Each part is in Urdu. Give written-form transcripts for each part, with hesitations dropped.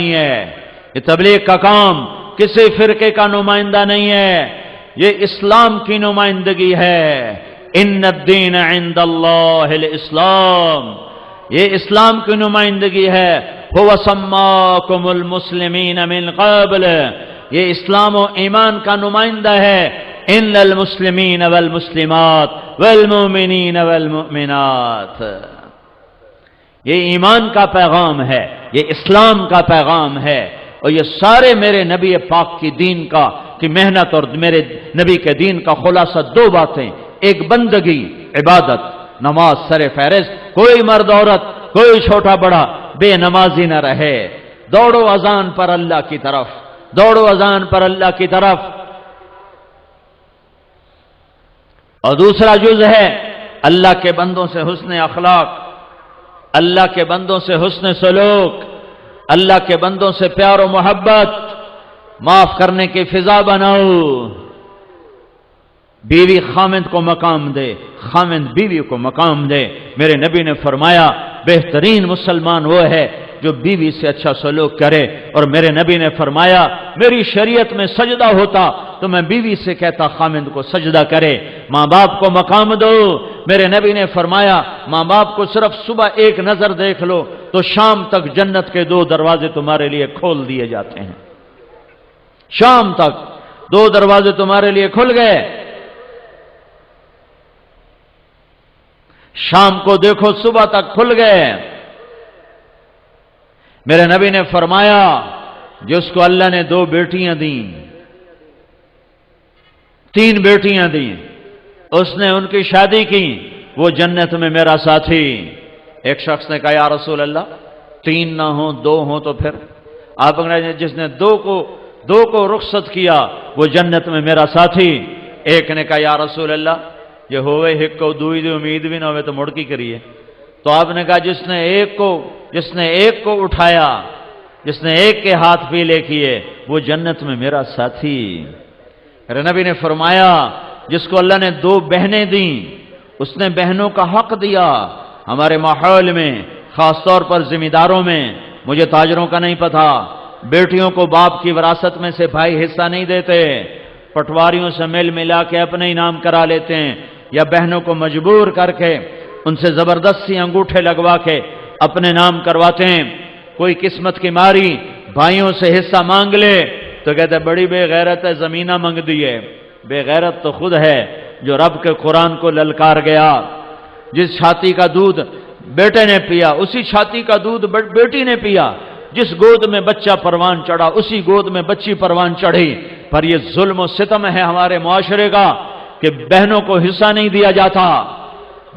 نہیں ہے، یہ تبلیغ کا کام کسی فرقے کا نمائندہ نہیں ہے، یہ اسلام کی نمائندگی ہے۔ ان الدین عند اللہ الاسلام، یہ اسلام کی نمائندگی ہے۔ هو سماکم المسلمین من قبل، یہ اسلام و ایمان کا نمائندہ ہے۔ ان المسلمین والمسلمات والمؤمنین والمؤمنات، یہ ایمان کا پیغام ہے، یہ اسلام کا پیغام ہے، اور یہ سارے میرے نبی پاک کی دین کی محنت اور میرے نبی کے دین کا خلاصہ دو باتیں، ایک بندگی عبادت نماز سر فہرست، کوئی مرد عورت کوئی چھوٹا بڑا بے نمازی نہ رہے، دوڑو اذان پر اللہ کی طرف، دوڑو اذان پر اللہ کی طرف۔ اور دوسرا جز ہے اللہ کے بندوں سے حسن اخلاق، اللہ کے بندوں سے حسن سلوک، اللہ کے بندوں سے پیار و محبت، معاف کرنے کی فضا بناؤ۔ بیوی خامند کو مقام دے، خامند بیوی کو مقام دے۔ میرے نبی نے فرمایا بہترین مسلمان وہ ہے جو بیوی سے اچھا سلوک کرے، اور میرے نبی نے فرمایا میری شریعت میں سجدہ ہوتا تو میں بیوی سے کہتا خامند کو سجدہ کرے۔ ماں باپ کو مقام دو، میرے نبی نے فرمایا ماں باپ کو صرف صبح ایک نظر دیکھ لو تو شام تک جنت کے 2 دروازے تمہارے لیے کھول دیے جاتے ہیں، شام تک 2 دروازے تمہارے لیے کھل گئے۔ شام کو دیکھو صبح تک کھل گئے۔ میرے نبی نے فرمایا جس کو اللہ نے 2 بیٹیاں دیں، 3 بیٹیاں دیں، اس نے ان کی شادی کی، وہ جنت میں میرا ساتھی۔ ایک شخص نے کہا یا رسول اللہ 3 نہ ہوں 2 ہوں تو پھر؟ آپ نے جس نے 2 کو رخصت کیا وہ جنت میں میرا ساتھی۔ ایک نے کہا یا رسول اللہ یہ ہوئے ایک کو دوئی دی امید بھی نہ ہوئے تو مڑ کی کریے؟ تو آپ نے کہا جس نے ایک کو اٹھایا، جس نے ایک کے ہاتھ پیلے کیے وہ جنت میں میرا ساتھی۔ میرے نبی نے فرمایا جس کو اللہ نے 2 بہنیں دیں اس نے بہنوں کا حق دیا۔ ہمارے ماحول میں خاص طور پر ذمہ داروں میں، مجھے تاجروں کا نہیں پتہ، بیٹیوں کو باپ کی وراثت میں سے بھائی حصہ نہیں دیتے، پٹواریوں سے مل ملا کے اپنے ہی نام کرا لیتے ہیں، یا بہنوں کو مجبور کر کے ان سے زبردستی انگوٹھے لگوا کے اپنے نام کرواتے ہیں۔ کوئی قسمت کی ماری بھائیوں سے حصہ مانگ لے تو کہتے بڑی بے غیرت ہے، زمینہ مانگ دی ہے۔ بے غیرت تو خود ہے جو رب کے قرآن کو للکار گیا۔ جس چھاتی کا دودھ بیٹے نے پیا اسی چھاتی کا دودھ بیٹی نے پیا، جس گود میں بچہ پروان چڑھا اسی گود میں بچی پروان چڑھی۔ پر یہ ظلم و ستم ہے ہمارے معاشرے کا کہ بہنوں کو حصہ نہیں دیا جاتا،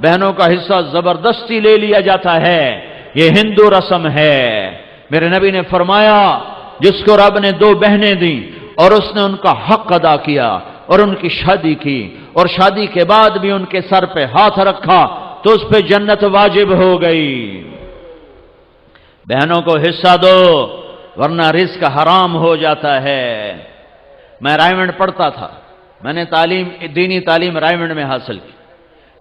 بہنوں کا حصہ زبردستی لے لیا جاتا ہے، یہ ہندو رسم ہے۔ میرے نبی نے فرمایا جس کو رب نے 2 بہنیں دیں اور اس نے ان کا حق ادا کیا اور ان کی شادی کی اور شادی کے بعد بھی ان کے سر پہ ہاتھ رکھا تو اس پہ جنت واجب ہو گئی۔ بہنوں کو حصہ دو ورنہ رزق حرام ہو جاتا ہے۔ میں رائمنڈ پڑھتا تھا، میں نے دینی تعلیم رائمنڈ میں حاصل کی۔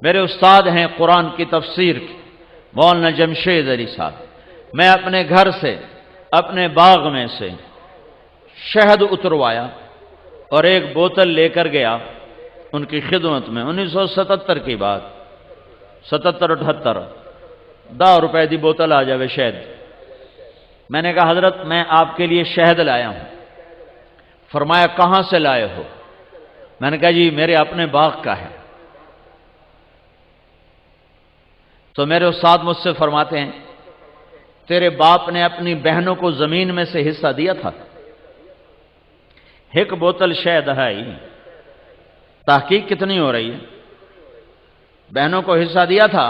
میرے استاد ہیں قرآن کی تفسیر کی مولانا جمشید علی صاحب۔ میں اپنے گھر سے اپنے باغ میں سے شہد اتروایا اور ایک بوتل لے کر گیا ان کی خدمت میں۔ 1977 کی بات، 77-78، 10 روپے دی بوتل آ جاوے شہد۔ میں نے کہا حضرت میں آپ کے لیے شہد لایا ہوں۔ فرمایا کہاں سے لائے ہو؟ میں نے کہا جی میرے اپنے باغ کا ہے۔ تو میرے استاد مجھ سے فرماتے ہیں تیرے باپ نے اپنی بہنوں کو زمین میں سے حصہ دیا تھا؟ ایک بوتل شہد ہے، تحقیق کتنی ہو رہی ہے؟ بہنوں کو حصہ دیا تھا؟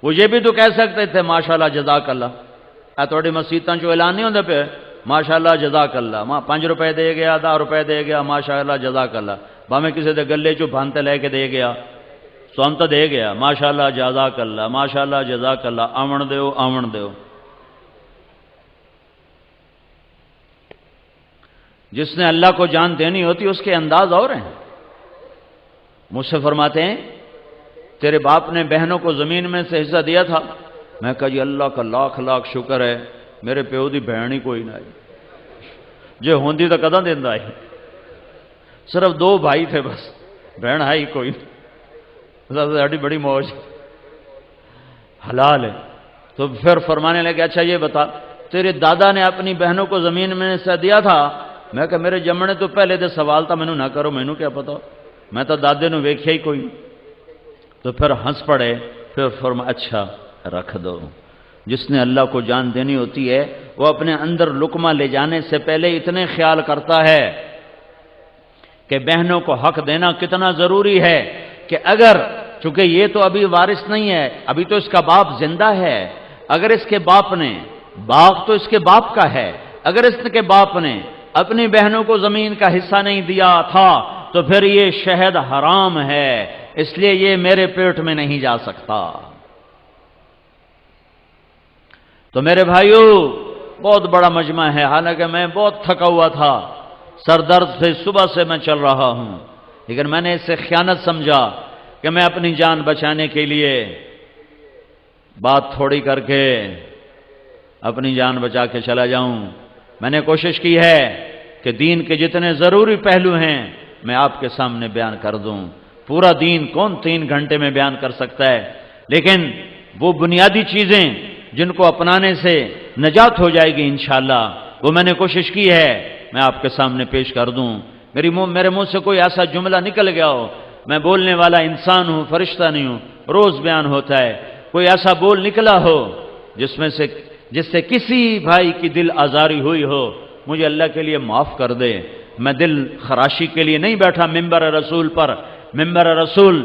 وہ یہ بھی تو کہہ سکتے تھے ماشاءاللہ جزاک اللہ، تھوڑی مسیطاں جو اعلان نہیں ہوتے پہ ماشاءاللہ جزاک اللہ، 5 روپے دے گیا، 10 روپے دے گیا، ماشاءاللہ جزاک اللہ، باہیں کسی دے گلے چو بھانتے لے کے دے گیا، سون تو دے گیا، ماشاءاللہ جزاک اللہ، ماشاءاللہ جزاک اللہ، آمن دیو آمن دیو۔ جس نے اللہ کو جان دینی ہوتی اس کے انداز اور ہیں۔ مجھ سے فرماتے ہیں تیرے باپ نے بہنوں کو زمین میں سے حصہ دیا تھا؟ میں کہا جی اللہ کا لاکھ لاکھ شکر ہے، میرے پیو دی بہن ہی کوئی نہ آئی، جو ہوندی تو کداں دیندا آئی، صرف 2 بھائی تھے بس، بہن آئی کوئی نہیں، ساڈی بڑی موج حلال ہے۔ تو پھر فرمانے لگے اچھا یہ بتا تیرے دادا نے اپنی بہنوں کو زمین میں سے دیا تھا؟ میں کہ میرے جمنے تو پہلے دے سوال تھا، مینوں نہ کرو، مینوں کیا پتا، میں تو دادے نو ویکھیا ہی کوئی نہیں۔ تو پھر ہنس پڑے، پھر فرمایا اچھا رکھ دو۔ جس نے اللہ کو جان دینی ہوتی ہے وہ اپنے اندر لقمہ لے جانے سے پہلے اتنے خیال کرتا ہے کہ بہنوں کو حق دینا کتنا ضروری ہے، کہ اگر چونکہ یہ تو ابھی وارث نہیں ہے، ابھی تو اس کا باپ زندہ ہے، اگر اس کے باپ نے، باغ تو اس کے باپ کا ہے، اگر اس کے باپ نے اپنی بہنوں کو زمین کا حصہ نہیں دیا تھا تو پھر یہ شہد حرام ہے، اس لیے یہ میرے پیٹ میں نہیں جا سکتا۔ تو میرے بھائیو بہت بڑا مجمع ہے، حالانکہ میں بہت تھکا ہوا تھا، سر درد سے صبح سے میں چل رہا ہوں، لیکن میں نے اس سے خیانت سمجھا کہ میں اپنی جان بچانے کے لیے بات تھوڑی کر کے اپنی جان بچا کے چلا جاؤں۔ میں نے کوشش کی ہے کہ دین کے جتنے ضروری پہلو ہیں میں آپ کے سامنے بیان کر دوں۔ پورا دین کون 3 گھنٹے میں بیان کر سکتا ہے، لیکن وہ بنیادی چیزیں جن کو اپنانے سے نجات ہو جائے گی انشاءاللہ، وہ میں نے کوشش کی ہے میں آپ کے سامنے پیش کر دوں۔ میرے منہ سے کوئی ایسا جملہ نکل گیا ہو، میں بولنے والا انسان ہوں، فرشتہ نہیں ہوں، روز بیان ہوتا ہے، کوئی ایسا بول نکلا ہو جس سے کسی بھائی کی دل آزاری ہوئی ہو، مجھے اللہ کے لیے معاف کر دے۔ میں دل خراشی کے لیے نہیں بیٹھا ممبر رسول پر، ممبر رسول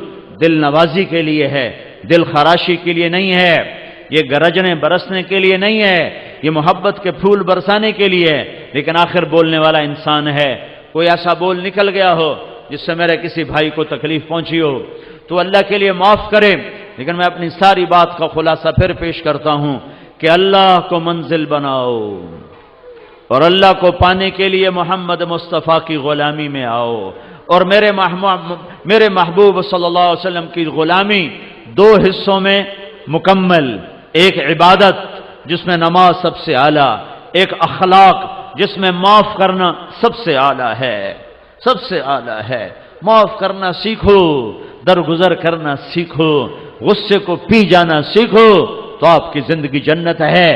دل نوازی کے لیے ہے، دل خراشی کے لیے نہیں ہے، یہ گرجنے برسنے کے لیے نہیں ہے، یہ محبت کے پھول برسانے کے لیے ہے، لیکن آخر بولنے والا انسان ہے۔ کوئی ایسا بول نکل گیا ہو جس سے میرے کسی بھائی کو تکلیف پہنچی ہو تو اللہ کے لیے معاف کرے، لیکن میں اپنی ساری بات کا خلاصہ پھر پیش کرتا ہوں کہ اللہ کو منزل بناؤ اور اللہ کو پانے کے لیے محمد مصطفیٰ کی غلامی میں آؤ، اور میرے محبوب صلی اللہ علیہ وسلم کی غلامی 2 حصوں میں مکمل، ایک عبادت جس میں نماز سب سے اعلیٰ، ایک اخلاق جس میں معاف کرنا سب سے اعلیٰ ہے، سب سے اعلیٰ ہے۔ معاف کرنا سیکھو، درگزر کرنا سیکھو، غصے کو پی جانا سیکھو تو آپ کی زندگی جنت ہے۔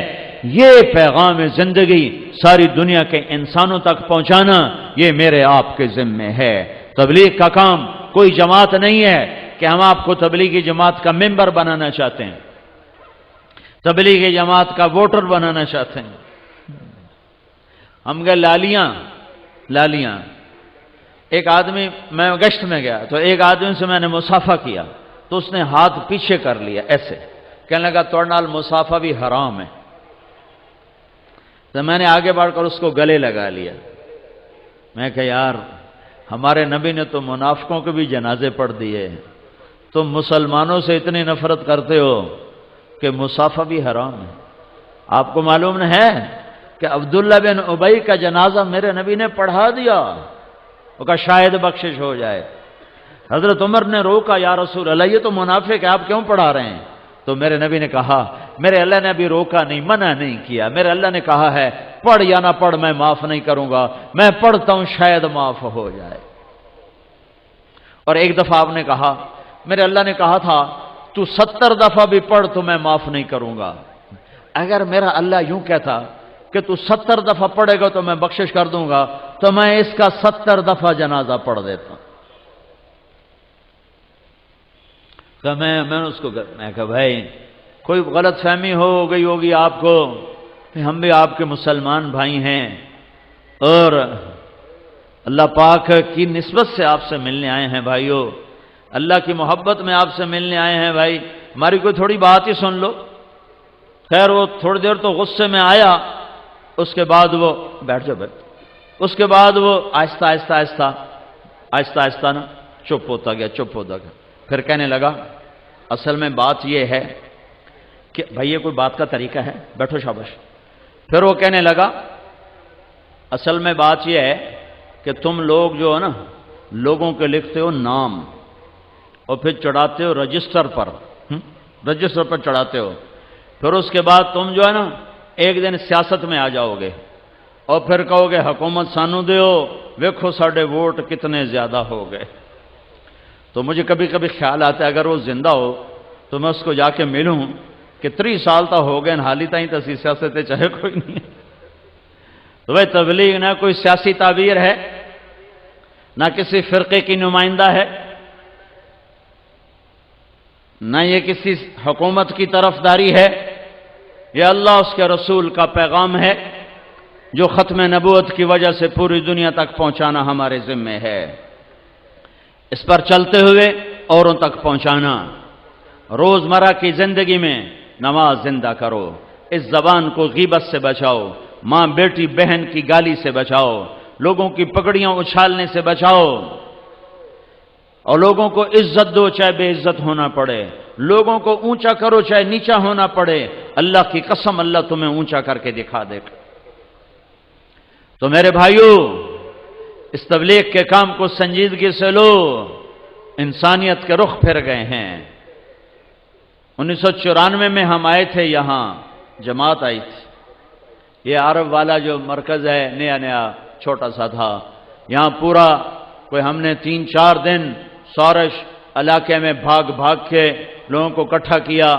یہ پیغام زندگی ساری دنیا کے انسانوں تک پہنچانا یہ میرے آپ کے ذمے ہے۔ تبلیغ کا کام کوئی جماعت نہیں ہے کہ ہم آپ کو تبلیغی جماعت کا ممبر بنانا چاہتے ہیں، تبلیغی جماعت کا ووٹر بنانا چاہتے ہیں۔ ہم گئے لالیاں، ایک آدمی، میں گشت میں گیا تو ایک آدمی سے میں نے مصافحہ کیا تو اس نے ہاتھ پیچھے کر لیا ایسے، کہنے لگا توڑ نال مصافحہ بھی حرام ہے۔ تو میں نے آگے بڑھ کر اس کو گلے لگا لیا، میں کہ یار ہمارے نبی نے تو منافقوں کے بھی جنازے پڑھ دیے، تم مسلمانوں سے اتنی نفرت کرتے ہو کہ مصافحہ بھی حرام ہے۔ آپ کو معلوم ہے کہ عبداللہ بن ابی کا جنازہ میرے نبی نے پڑھا دیا، وہ کہا شاید بخشش ہو جائے۔ حضرت عمر نے روکا، یا رسول اللہ یہ تو منافق ہے، آپ کیوں پڑھا رہے ہیں؟ تو میرے نبی نے کہا میرے اللہ نے ابھی روکا نہیں، منع نہیں کیا، میرے اللہ نے کہا ہے پڑھ یا نہ پڑھ میں معاف نہیں کروں گا، میں پڑھتا ہوں شاید معاف ہو جائے۔ اور ایک دفعہ آپ نے کہا میرے اللہ نے کہا تھا تو 70 دفعہ بھی پڑھ تو میں معاف نہیں کروں گا۔ اگر میرا اللہ یوں کہتا کہ تو 70 دفعہ پڑھے گا تو میں بخشش کر دوں گا تو میں اس کا 70 دفعہ جنازہ پڑھ دیتا۔ تو میں نے اس کو کہا بھائی کوئی غلط فہمی ہو گئی ہوگی آپ کو، ہم بھی آپ کے مسلمان بھائی ہیں اور اللہ پاک کی نسبت سے آپ سے ملنے آئے ہیں بھائیو، اللہ کی محبت میں آپ سے ملنے آئے ہیں بھائی، ہماری کوئی تھوڑی بات ہی سن لو۔ خیر وہ تھوڑی دیر تو غصے میں آیا، اس کے بعد وہ بیٹھ جاؤ اس کے بعد وہ آہستہ آہستہ نا چپ ہوتا گیا۔ پھر کہنے لگا اصل میں بات یہ ہے کہ بھائی یہ کوئی بات کا طریقہ ہے، بیٹھو شاباش۔ پھر وہ کہنے لگا اصل میں بات یہ ہے کہ تم لوگ جو ہے نا لوگوں کے لکھتے ہو نام اور پھر چڑھاتے ہو رجسٹر پر چڑھاتے ہو، پھر اس کے بعد تم جو ہے نا ایک دن سیاست میں آ جاؤ گے اور پھر کہو گے حکومت سانو دیو، ویکھو ساڈے ووٹ کتنے زیادہ ہو گئے۔ تو مجھے کبھی کبھی خیال آتا ہے اگر وہ زندہ ہو تو میں اس کو جا کے ملوں کہ 30 سال تو ہو گئے حالی تائیں تسی سیاست چاہے کوئی نہیں ہے۔ تو بھائی تبلیغ نہ کوئی سیاسی تعبیر ہے، نہ کسی فرقے کی نمائندہ ہے، نہ یہ کسی حکومت کی طرفداری ہے، یہ اللہ اس کے رسول کا پیغام ہے جو ختم نبوت کی وجہ سے پوری دنیا تک پہنچانا ہمارے ذمے ہے۔ اس پر چلتے ہوئے اوروں تک پہنچانا، روزمرہ کی زندگی میں نماز زندہ کرو، اس زبان کو غیبت سے بچاؤ، ماں بیٹی بہن کی گالی سے بچاؤ، لوگوں کی پگڑیاں اچھالنے سے بچاؤ، اور لوگوں کو عزت دو چاہے بے عزت ہونا پڑے، لوگوں کو اونچا کرو چاہے نیچا ہونا پڑے، اللہ کی قسم اللہ تمہیں اونچا کر کے دکھا دے گا۔ تو میرے بھائیوں، اس تبلیغ کے کام کو سنجیدگی سے لو، انسانیت کے رخ پھر گئے ہیں۔ 1994 میں ہم آئے تھے، یہاں جماعت آئی تھی، یہ عرب والا جو مرکز ہے نیا چھوٹا سا تھا، یہاں پورا کوئی ہم نے 3-4 دن سورش علاقے میں بھاگ بھاگ کے لوگوں کو اکٹھا کیا،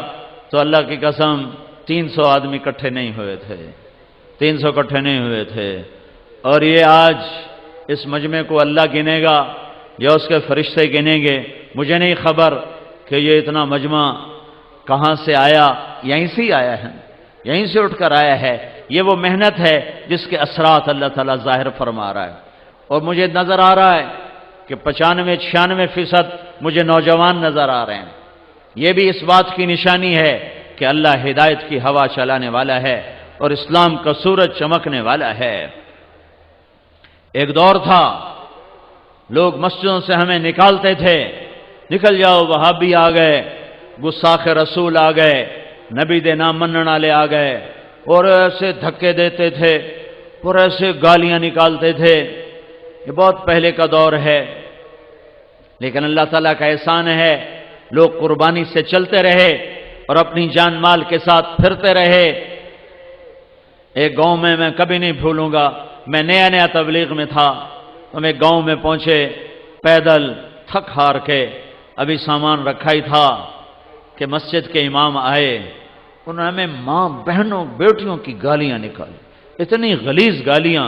تو اللہ کی قسم 300 آدمی اکٹھے نہیں ہوئے تھے، 300 اکٹھے نہیں ہوئے تھے۔ اور یہ آج اس مجمع کو اللہ گنے گا یا اس کے فرشتے گنیں گے، مجھے نہیں خبر کہ یہ اتنا مجمع کہاں سے آیا، یہیں سے ہی آیا ہے، یہیں سے اٹھ کر آیا ہے۔ یہ وہ محنت ہے جس کے اثرات اللہ تعالیٰ ظاہر فرما رہا ہے، اور مجھے نظر آ رہا ہے کہ 95-96% مجھے نوجوان نظر آ رہے ہیں۔ یہ بھی اس بات کی نشانی ہے کہ اللہ ہدایت کی ہوا چلانے والا ہے اور اسلام کا سورج چمکنے والا ہے۔ ایک دور تھا لوگ مسجدوں سے ہمیں نکالتے تھے، نکل جاؤ وہابی آ گئے، گستاخ رسول آ گئے، نبی دے نام منن والے آ گئے، اور ایسے دھکے دیتے تھے اور ایسے گالیاں نکالتے تھے۔ یہ بہت پہلے کا دور ہے، لیکن اللہ تعالیٰ کا احسان ہے لوگ قربانی سے چلتے رہے اور اپنی جان مال کے ساتھ پھرتے رہے۔ ایک گاؤں میں میں کبھی نہیں بھولوں گا، میں نیا تبلیغ میں تھا، ہم ایک گاؤں میں پہنچے پیدل تھک ہار کے، ابھی سامان رکھا ہی تھا کہ مسجد کے امام آئے، انہوں نے ہمیں ماں بہنوں بیٹیوں کی گالیاں نکالی، اتنی غلیظ گالیاں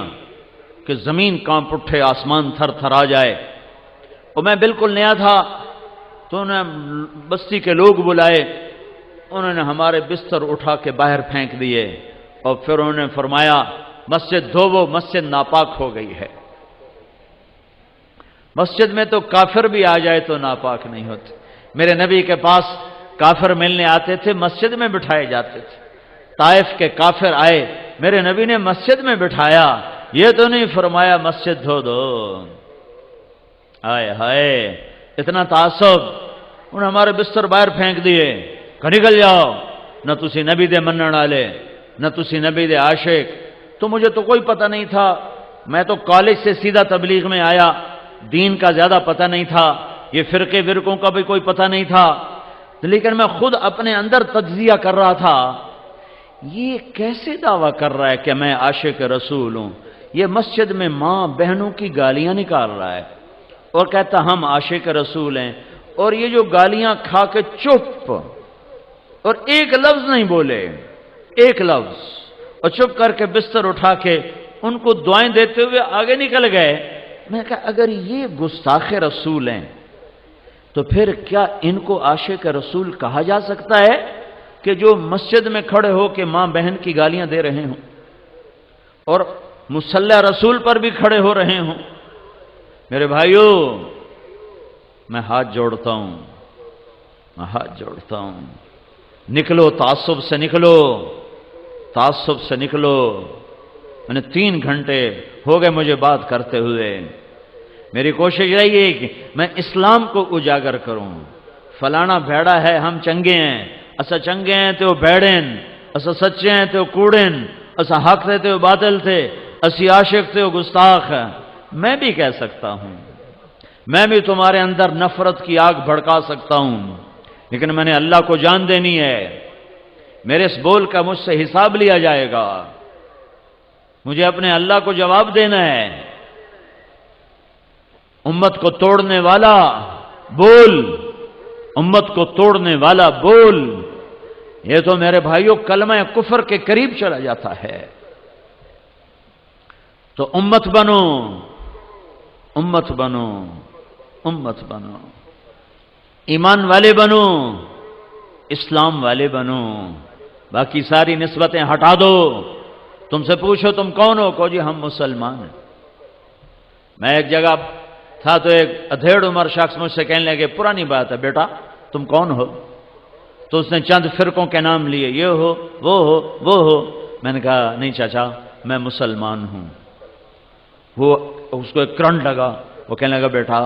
کہ زمین کانپ اٹھے، آسمان تھر تھر آ جائے۔ اور میں بالکل نیا تھا تو انہوں نے بستی کے لوگ بلائے، انہوں نے ہمارے بستر اٹھا کے باہر پھینک دیے، اور پھر انہوں نے فرمایا مسجد دھوو، مسجد ناپاک ہو گئی ہے۔ مسجد میں تو کافر بھی آ جائے تو ناپاک نہیں ہوتے۔ میرے نبی کے پاس کافر ملنے آتے تھے، مسجد میں بٹھائے جاتے تھے۔ طائف کے کافر آئے، میرے نبی نے مسجد میں بٹھایا، یہ تو نہیں فرمایا مسجد دھو دو۔ ہائے ہائے، اتنا تعصب، انہوں نے ہمارے بستر باہر پھینک دیے کہ نکل جاؤ، نہ تسی نبی دے منن والے، نہ تسی نبی دے عاشق۔ تو مجھے تو کوئی پتہ نہیں تھا، میں تو کالج سے سیدھا تبلیغ میں آیا، دین کا زیادہ پتہ نہیں تھا، یہ فرقے ورقوں کا بھی کوئی پتہ نہیں تھا، لیکن میں خود اپنے اندر تجزیہ کر رہا تھا، یہ کیسے دعویٰ کر رہا ہے کہ میں عاشق رسول ہوں؟ یہ مسجد میں ماں بہنوں کی گالیاں نکال رہا ہے اور کہتا ہم عاشق رسول ہیں، اور یہ جو گالیاں کھا کے چپ، اور ایک لفظ نہیں بولے، ایک لفظ، اور چپ کر کے بستر اٹھا کے ان کو دعائیں دیتے ہوئے آگے نکل گئے۔ میں نے کہا اگر یہ گستاخ رسول ہیں تو پھر کیا ان کو عاشق رسول کہا جا سکتا ہے کہ جو مسجد میں کھڑے ہو کے ماں بہن کی گالیاں دے رہے ہوں اور مصلی رسول پر بھی کھڑے ہو رہے ہوں؟ میرے بھائیوں، میں ہاتھ جوڑتا ہوں، میں ہاتھ جوڑتا ہوں، نکلو تعصب سے، نکلو تعصب سے نکلو۔ میں نے 3 گھنٹے ہو گئے مجھے بات کرتے ہوئے، میری کوشش رہی ہے کہ میں اسلام کو اجاگر کروں۔ فلانا بھیڑا ہے، ہم چنگے ہیں، اسا چنگے ہیں تو بھیڑن، اسا سچے ہیں تو کوڑن، اسا حق تھے تو باطل تھے، اسی عاشق تھے گستاخ۔ میں بھی کہہ سکتا ہوں، میں بھی تمہارے اندر نفرت کی آگ بھڑکا سکتا ہوں، لیکن میں نے اللہ کو جان دینی ہے۔ میرے اس بول کا مجھ سے حساب لیا جائے گا، مجھے اپنے اللہ کو جواب دینا ہے۔ امت کو توڑنے والا بول، امت کو توڑنے والا بول، یہ تو میرے بھائیوں کلمہ کفر کے قریب چلا جاتا ہے۔ تو امت بنو، امت بنو، امت بنو، ایمان والے بنو، اسلام والے بنو، باقی ساری نسبتیں ہٹا دو۔ تم سے پوچھو تم کون ہو، کہو جی ہم مسلمان ہیں۔ میں ایک جگہ تھا تو ایک ادھیڑ عمر شخص مجھ سے کہنے لگے پرانی بات ہے بیٹا تم کون ہو؟ تو اس نے چند فرقوں کے نام لیے، یہ ہو وہ ہو وہ ہو۔ میں نے کہا نہیں چاچا میں مسلمان ہوں۔ وہ اس کو ایک کرنٹ لگا، وہ کہنے لگا بیٹا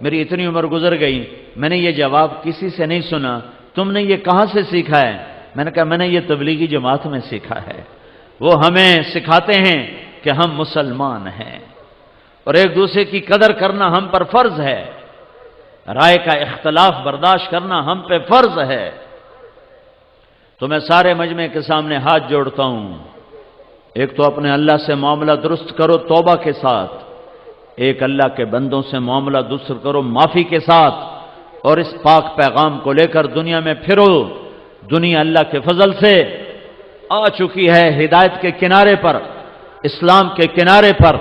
میری اتنی عمر گزر گئی میں نے یہ جواب کسی سے نہیں سنا، تم نے یہ کہاں سے سیکھا ہے؟ میں نے کہا میں نے یہ تبلیغی جماعت میں سیکھا ہے۔ وہ ہمیں سکھاتے ہیں کہ ہم مسلمان ہیں اور ایک دوسرے کی قدر کرنا ہم پر فرض ہے، رائے کا اختلاف برداشت کرنا ہم پہ فرض ہے۔ تو میں سارے مجمع کے سامنے ہاتھ جوڑتا ہوں، ایک تو اپنے اللہ سے معاملہ درست کرو توبہ کے ساتھ، ایک اللہ کے بندوں سے معاملہ درست کرو معافی کے ساتھ، اور اس پاک پیغام کو لے کر دنیا میں پھرو۔ دنیا اللہ کے فضل سے آ چکی ہے ہدایت کے کنارے پر، اسلام کے کنارے پر،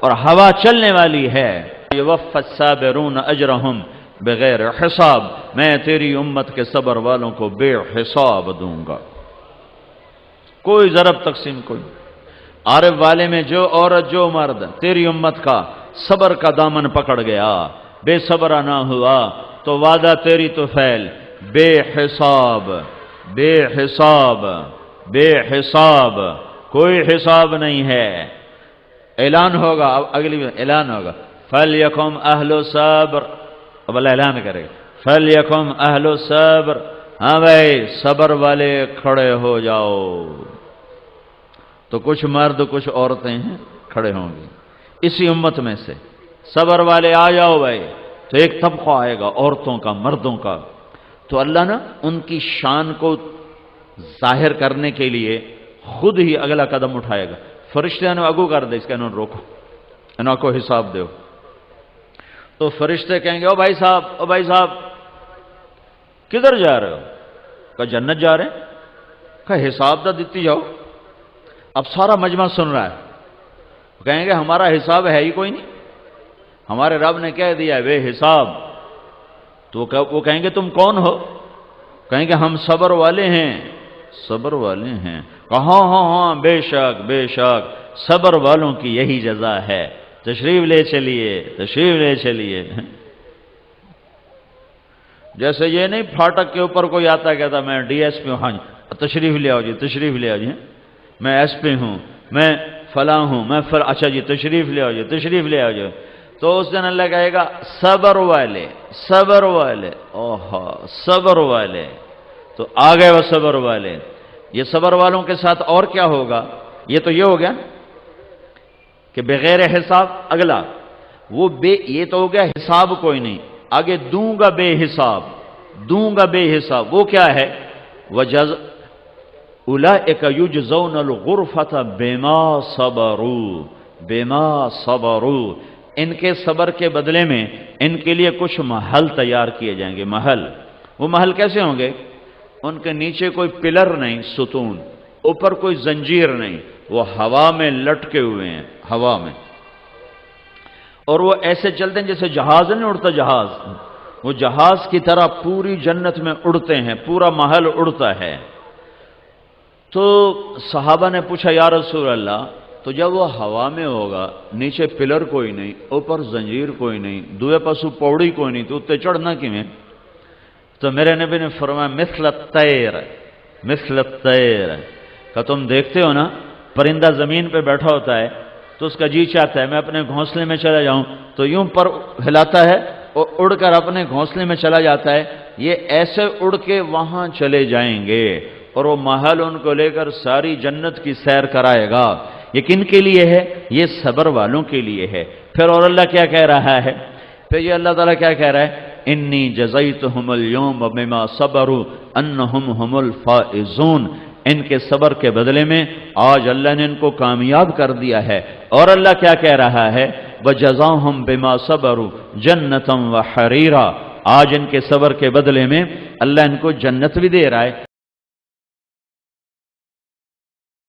اور ہوا چلنے والی ہے۔ یوفی الصابرون اجرہم بغیر حساب، میں تیری امت کے صبر والوں کو بے حساب دوں گا۔ کوئی ضرب تقسیم کوئی، عارف والے میں جو عورت جو مرد تیری امت کا صبر کا دامن پکڑ گیا، بے صبرا نہ ہوا تو وعدہ تیری تو فیل، بے حساب، بے حساب، بے حساب، کوئی حساب نہیں ہے۔ اعلان ہوگا، اب اگلی اعلان ہوگا، فَلْيَكُمْ أَهْلُ صَبْرٍ، اب اللہ اعلان کرے گا فَلْيَكُمْ أَهْلُ صَبْرٍ، ہاں بھائی صبر والے کھڑے ہو جاؤ۔ تو کچھ مرد کچھ عورتیں ہیں کھڑے ہوں گی اسی امت میں سے، صبر والے آ جاؤ بھائی۔ تو ایک طبقہ آئے گا عورتوں کا مردوں کا، تو اللہ نا ان کی شان کو ظاہر کرنے کے لیے خود ہی اگلا قدم اٹھائے گا۔ فرشتے نے اگو کر دے اس کا، انہوں نے روکو، انہوں کو حساب دو۔ تو فرشتے کہیں گے او بھائی صاحب، او بھائی صاحب کدھر جا رہے ہو؟ کہا جنت جا رہے ہیں۔ کہا حساب دا دیتی جاؤ۔ اب سارا مجمع سن رہا ہے، کہیں گے ہمارا حساب ہے ہی کوئی نہیں، ہمارے رب نے کہہ دیا ہے بے حساب۔ تو وہ کہیں گے تم کون ہو؟ کہیں گے ہم صبر والے ہیں، صبر والے ہیں۔ کہا ہاں ہاں بے شک بے شک، صبر والوں کی یہی جزا ہے، تشریف لے چلیے تشریف لے چلیے۔ جیسے یہ نہیں پھاٹک کے اوپر کوئی آتا کہتا میں ڈی ایس پی ہوں، ہاں تشریف لے آؤ جی تشریف لے آؤ جی، میں ایس پی ہوں، میں فلاں ہوں، میں اچھا جی تشریف لے آؤ جی تشریف لے آؤ جی۔ تو اس دن اللہ کہے گا صبر والے، صبر والے، اوہا صبر والے۔ تو آ گئے وہ صبر والے۔ یہ صبر والوں کے ساتھ اور کیا ہوگا؟ یہ تو یہ ہو گیا کہ بغیر حساب، اگلا وہ یہ تو ہو گیا حساب کوئی نہیں، آگے دوں گا بے حساب، دوں گا بے حساب۔ وہ کیا ہے؟ اولئک یجزون الغرفۃ بما صبروا، بما صبروا، ان کے صبر کے بدلے میں ان کے لیے کچھ محل تیار کیے جائیں گے۔ محل، وہ محل کیسے ہوں گے؟ ان کے نیچے کوئی پلر نہیں، ستون، اوپر کوئی زنجیر نہیں، وہ ہوا میں لٹکے ہوئے ہیں، ہوا میں، اور وہ ایسے چلتے ہیں جیسے جہاز نہیں اڑتا، جہاز، وہ جہاز کی طرح پوری جنت میں اڑتے ہیں، پورا محل اڑتا ہے۔ تو صحابہ نے پوچھا یا رسول اللہ تو جب وہ ہوا میں ہوگا، نیچے پلر کوئی نہیں، اوپر زنجیر کوئی نہیں، دوے پاسو پوڑی کوئی نہیں، تو اتنے چڑھنا کیویں؟ تو میرے نبی نے فرمایا مثل الطیر، مثل الطیر، کہ تم دیکھتے ہو نا پرندہ زمین پہ بیٹھا ہوتا ہے تو اس کا جی چاہتا ہے میں اپنے گھونسلے میں چلا جاؤں، تو یوں پر ہلاتا ہے اور اڑ کر اپنے گھونسلے میں چلا جاتا ہے۔ یہ ایسے اڑ کے وہاں چلے جائیں گے اور وہ محل ان کو لے کر ساری جنت کی سیر کرائے گا۔ یہ کن کے لیے ہے؟ یہ صبر والوں کے لیے ہے۔ پھر اور اللہ کیا کہہ رہا ہے؟ پھر یہ اللہ تعالیٰ کیا کہہ رہا ہے؟ انی جزیتہم اليوم بما صبروا انہم هم الفائزون، ان کے صبر کے بدلے میں آج اللہ نے ان کو کامیاب کر دیا ہے۔ اور اللہ کیا کہہ رہا ہے؟ وَجَزَاهُمْ بِمَا صَبَرُوا جَنَّةً وَحَرِيرًا، آج ان کے صبر کے بدلے میں اللہ ان کو جنت بھی دے رہا ہے۔